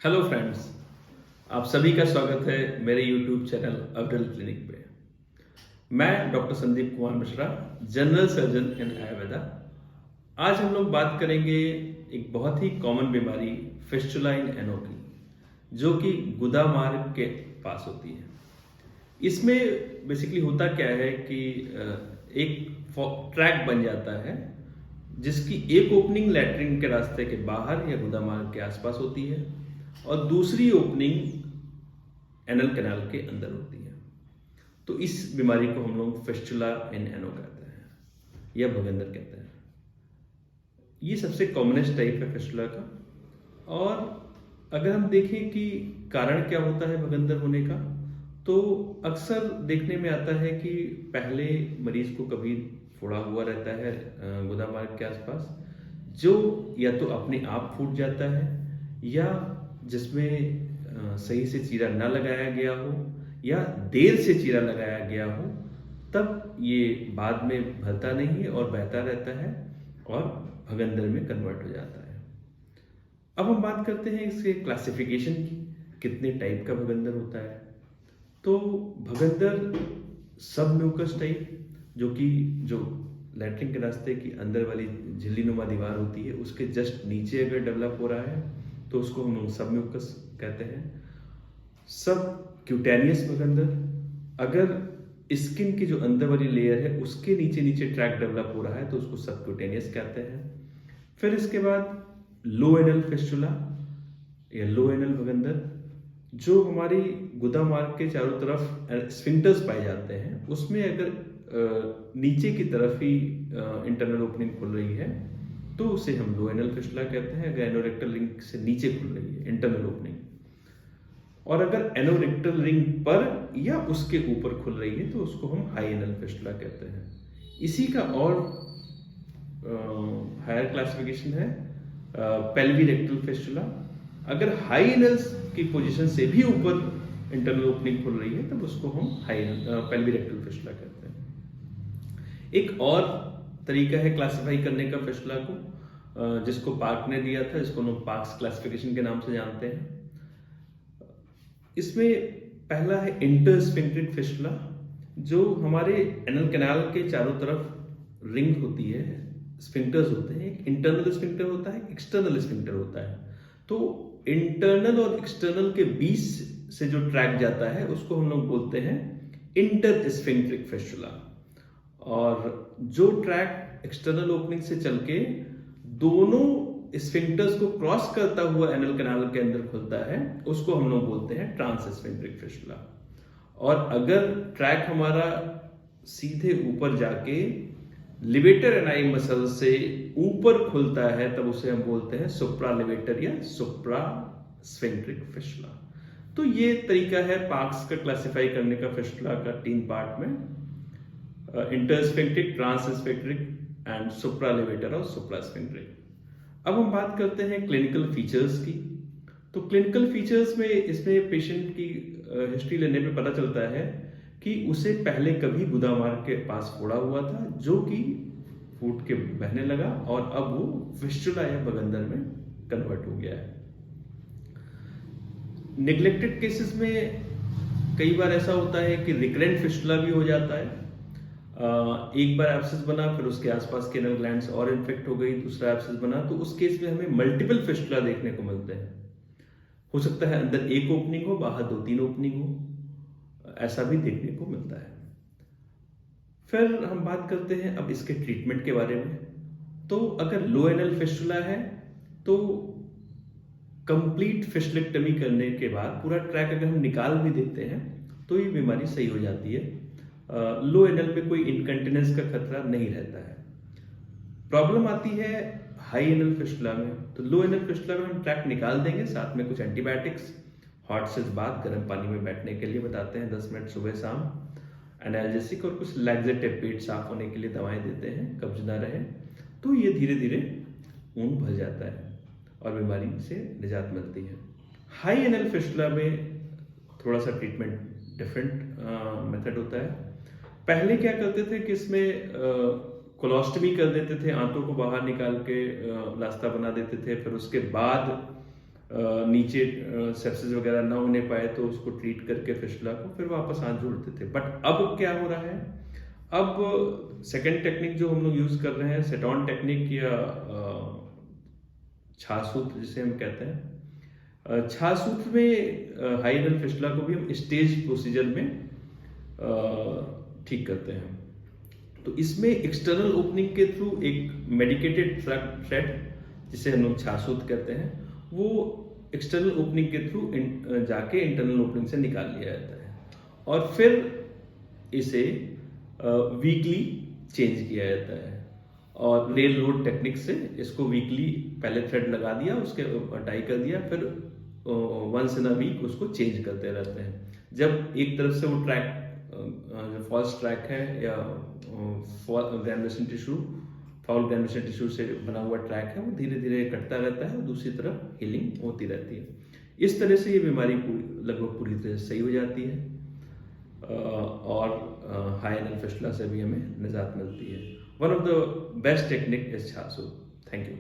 Hello friends, आप सभी का स्वागत है मेरे यूट्यूब चैनल अब्दुल क्लिनिक पे। मैं doctor Sandeep Kumar Mishra, general surgeon इन आयुर्वेदा। आज हम लोग बात करेंगे एक बहुत ही कॉमन बीमारी फिस्टुला इन एनो की, जो कि गुदा मार्ग के पास होती है। इसमें बेसिकली होता क्या है कि एक ट्रैक बन जाता है जिसकी एक ओपनिंग लैट्रिन के रास्ते के बाहर या गुदा मार्ग के आसपास होती है और दूसरी ओपनिंग एनल कैनाल के अंदर होती है। तो इस बीमारी को हम लोग फिस्टुला इन एनो कहते हैं या भगंदर कहते हैं। ये सबसे कॉमनेस्ट टाइप है फिस्टुला का। और अगर हम देखें कि कारण क्या होता है भगंदर होने का, तो अक्सर देखने में आता है कि पहले मरीज को कभी फोड़ा हुआ रहता है गुदा मार्ग के आसपास, जो या तो अपने आप फूट जाता है या जिसमें सही से चीरा ना लगाया गया हो या देर से चीरा लगाया गया हो, तब ये बाद में भरता नहीं है और बहता रहता है और भगंदर में कन्वर्ट हो जाता है। अब हम बात करते हैं इसके क्लासिफिकेशन की, कितने टाइप का भगंदर होता है। तो भगंदर सब म्यूकस टाइप, जो लैट्रिन के रास्ते की अंदर वाली झिल्ली नुमा दीवार होती है उसके जस्ट नीचे अगर डेवलप हो रहा है तो उसको हम लोग सब म्यूकस कहते हैं। सब क्यूटेनियस भगंदर, अगर स्किन की जो अंदर वाली लेयर है उसके नीचे नीचे ट्रैक डेवलप हो रहा है तो उसको सब क्यूटेनियस कहते हैं। फिर इसके बाद लो एनल फिस्टुला या लो एनल भगंदर, जो हमारी गुदा मार्ग के चारों तरफ स्फिंक्टर्स पाए जाते हैं, उसमें अगर नीचे की तरफ ही इंटरनल ओपनिंग खुल रही है तो उसे हम लो एनल फिस्टुला कहते हैं। अगर एनोरेक्टल रिंग से नीचे खुल रही है इंटरनल ओपनिंग, और अगर एनोरेक्टल रिंग पर या उसके ऊपर खुल रही है तो उसको हम हाई एनल फिस्टुला कहते हैं। इसी का और हायर क्लासिफिकेशन है पेल्वी रेक्टल फिस्टुला। अगर हाई एनल्स की पोजीशन से भी ऊपर इंटरनल ओपनिंग खुल रही है तब उसको हम हाई पेल्वी रेक्टल फिस्टुला कहते हैं। एक और तरीका है क्लासिफाई करने का फिस्टुला को, जिसको पार्क ने दिया था, जिसको हम पार्क्स क्लासिफिकेशन के नाम से जानते हैं। इसमें पहला है इंटरस्फिंक्ट्रिक फिस्टुला, जो हमारे एनल कैनाल के चारों तरफ रिंग होती है, स्फिंक्टर्स होते हैं। एक इंटरनल स्फिंक्टर होता है, एक्सटर्नल स्फिंक्टर होता है। तो इंटरनल और एक्सटर्नल के बीच से जो ट्रैक जाता है उसको हम लोग बोलते हैं इंटरस्फिंक्ट्रिक फिस्टुला। और जो ट्रैक एक्सटर्नल ओपनिंग से चल के दोनों स्फिंक्टर्स को क्रॉस करता हुआ एनल कैनाल के अंदर खुलता है उसको हम लोग बोलते हैं ट्रांसस्फिंक्ट्रिक फिस्टुला। और अगर ट्रैक हमारा सीधे ऊपर जाके लिवेटर एनाई मसल से ऊपर खुलता है तब उसे हम बोलते हैं सुप्रालिवेटर या सुप्रास्फिंक्ट्रिक फिस्टुला। तो ये तरीका है पार्क्स का क्लासिफाई करने का फिस्टुला का 3 पार्ट में, इंटरस्फिंक्ट्रिक, ट्रांसस्फिंक्ट्रिक एंड सुप्रालिवेटर और सुप्रास्फिंक्ट्रिक। अब हम बात करते हैं क्लिनिकल फीचर्स की। तो क्लिनिकल फीचर्स में इसमें पेशेंट की हिस्ट्री लेने पे पता चलता है कि उसे पहले कभी गुदा मार्ग के पास फोड़ा हुआ था, जो कि फूट के बहने लगा और अब वो फिस्टुला या भगंदर में कन्वर्ट हो गया है। निग्लेक्टेड केसेस में कई बार ऐसा होता है कि रिकरेंट फिस्टुला भी हो जाता है। एक बार एब्सेस बना, फिर उसके आसपास के एनल ग्लैंड्स और इन्फेक्ट हो गई, दूसरा एब्सेस बना, तो उस केस में हमें मल्टीपल फिस्टुला देखने को मिलते हैं। हो सकता है अंदर एक ओपनिंग हो, बाहर 2-3 ओपनिंग हो, ऐसा भी देखने को मिलता है। फिर हम बात करते हैं अब इसके ट्रीटमेंट के बारे में। तो अगर लो एनल फिस्टुला है तो कंप्लीट फिस्टुलेक्टमी करने के बाद पूरा ट्रैक अगर हम निकाल भी देते हैं तो ये बीमारी सही हो जाती है। लो एनल में कोई इनकंटिनेंस का खतरा नहीं रहता है। प्रॉब्लम आती है हाई एनल फिस्टुला में। तो लो एनल फिस्टुला में हम ट्रैक निकाल देंगे, साथ में कुछ एंटीबायोटिक्स, हॉट से बाद गर्म पानी में बैठने के लिए बताते हैं 10 मिनट सुबह शाम, एनाल्जेसिक और कुछ लैक्सेटिव, पेट साफ होने के लिए दवाएं देते हैं, कब्ज ना रहे। तो ये धीरे धीरे ऊन भर जाता है और बीमारी से निजात मिलती है। हाई एनल फिस्टुला में थोड़ा सा ट्रीटमेंट डिफरेंट मेथड होता है। पहले क्या करते थे कि इसमें कोलोस्टमी कर देते थे, आंतों को बाहर निकाल के रास्ता बना देते थे। फिर उसके बाद नीचे सेप्सिस वगैरह ना होने पाए तो उसको ट्रीट करके फिस्टुला को फिर वापस हाथ जोड़ते थे। बट अब क्या हो रहा है, अब सेकंड टेक्निक जो हम लोग यूज कर रहे हैं, सेटॉन टेक्निक या छासूत्र जिसे हम कहते हैं, छासूत्र में हाइडल फिस्टुला को भी हम स्टेज प्रोसीजर में ठीक करते हैं। तो इसमें एक्सटर्नल ओपनिंग के थ्रू एक मेडिकेटेड थ्रेड जिसे हम लोग छासूत्र कहते हैं, वो एक्सटर्नल ओपनिंग के थ्रू जाके इंटरनल ओपनिंग से निकाल लिया जाता है और फिर इसे वीकली चेंज किया जाता है। और रेल रोड टेक्निक से इसको वीकली पहले थ्रेड लगा दिया, उसके टाई कर दिया, फिर वंस इन अ वीक उसको चेंज करते रहते हैं। जब एक तरफ से वो ट्रैक जो फॉल्स ट्रैक है या granulation tissue, foul granulation tissue से बना हुआ ट्रैक है, वो धीरे धीरे कटता रहता है और दूसरी तरफ हीलिंग होती रहती है। इस तरह से ये बीमारी लगभग पूरी तरह से सही हो जाती है और हाई एनल फिस्टुला से भी हमें निजात मिलती है। One of the best technique is छासूत्र। Thank you.